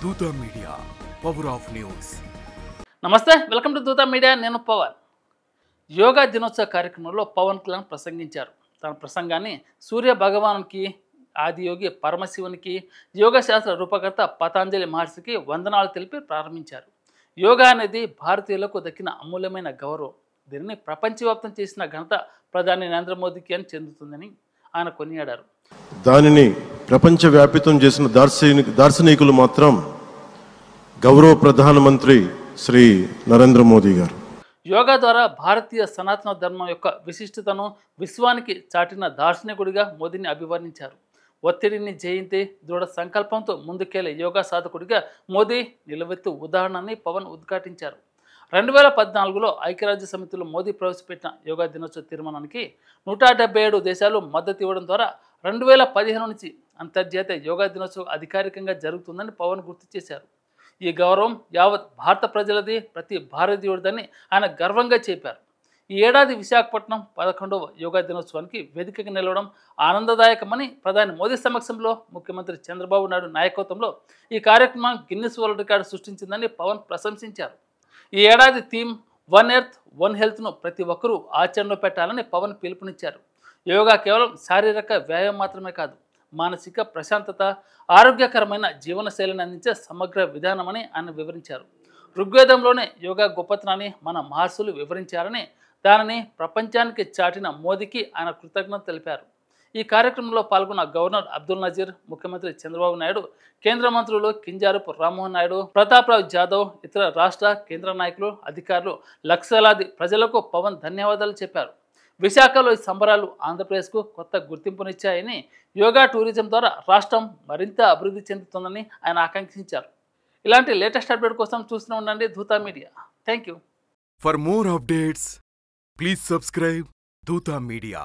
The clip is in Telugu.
దూత మీడియా పవర్ ఆఫ్ న్యూస్. నమస్తే, వెల్కమ్ టు దూత మీడియా. నేను పవన్. యోగా దినోత్సవ కార్యక్రమంలో పవన్ కళ్యాణ్ ప్రసంగించారు. తన ప్రసంగాన్ని సూర్య భగవానునికి, ఆదియోగి పరమశివునికి, యోగ శాస్త్ర రూపకర్త పతాంజలి మహర్షికి వందనాలు తెలిపి ప్రారంభించారు. యోగా అనేది భారతీయులకు దక్కిన అమూల్యమైన గౌరవం. దీనిని ప్రపంచవ్యాప్తం చేసిన ఘనత ప్రధాని నరేంద్ర మోదీకి అని చెందుతుందని ఆయన కొనియాడారు. దానిని ప్రపంచవ్యాపితం చేసిన దార్శనికులు మాత్రం గౌరవ ప్రధానమంత్రి శ్రీ నరేంద్ర మోదీ గారు. యోగా ద్వారా భారతీయ సనాతన ధర్మం యొక్క విశిష్టతను విశ్వానికి చాటిన దార్శనికుడిగా మోదీని అభివర్ణించారు. ఒత్తిడిని జయించి దృఢ సంకల్పంతో ముందుకెళ్లే యోగా సాధకుడిగా మోదీ నిలువెత్తు ఉదాహరణని పవన్ ఉద్ఘాటించారు. 2014లో ఐక్యరాజ్య సమితిలో మోదీ ప్రవేశపెట్టిన యోగా దినోత్సవ తీర్మానానికి 177 దేశాలు మద్దతు ఇవ్వడం ద్వారా 2015 నుంచి అంతర్జాతీయ యోగా దినోత్సవం అధికారికంగా జరుగుతుందని పవన్ గుర్తు చేశారు. ఈ గౌరవం యావత్ భారత ప్రజలది, ప్రతి భారతీయుడిదని ఆయన గర్వంగా చెప్పారు. ఈ ఏడాది విశాఖపట్నం 11వ యోగా దినోత్సవానికి వేదికగా నిలవడం ఆనందదాయకమని ప్రధాని మోదీ సమక్షంలో ముఖ్యమంత్రి చంద్రబాబు నాయుడు నాయకత్వంలో ఈ కార్యక్రమం గిన్నిస్ వరల్డ్ రికార్డు సృష్టించిందని పవన్ ప్రశంసించారు. ఈ ఏడాది థీమ్ వన్ ఎర్త్ వన్ హెల్త్ను ప్రతి ఒక్కరూ ఆచరణలో పెట్టాలని పవన్ పిలుపునిచ్చారు. యోగా కేవలం శారీరక వ్యాయామం మాత్రమే కాదు, మానసిక ప్రశాంతత, ఆరోగ్యకరమైన జీవనశైలిని అందించే సమగ్ర విధానమని ఆయన వివరించారు. ఋగ్వేదంలోనే యోగా గొప్పతనాన్ని మన మహర్షులు వివరించారని, దానిని ప్రపంచానికి చాటిన మోదీకి ఆయన కృతజ్ఞత తెలిపారు. ఈ కార్యక్రమంలో పాల్గొన్న గవర్నర్ అబ్దుల్ నజీర్, ముఖ్యమంత్రి చంద్రబాబు నాయుడు, కేంద్ర మంత్రులు కింజారపు రామ్మోహన్ నాయుడు, ప్రతాప్రావు జాదవ్, ఇతర రాష్ట్ర కేంద్ర నాయకులు, అధికారులు, లక్షలాది ప్రజలకు పవన్ ధన్యవాదాలు చెప్పారు. విశాఖలో ఈ సంబరాలు ఆంధ్రప్రదేశ్కు కొత్త గుర్తింపునిచ్చాయని, యోగా టూరిజం ద్వారా రాష్ట్రం మరింత అభివృద్ధి చెందుతుందని ఆయన ఆకాంక్షించారు. ఇలాంటి లేటెస్ట్ అప్డేట్ కోసం చూస్తూనే ఉండండి దూత media. Thank you. For more updates please subscribe దూత మీడియా.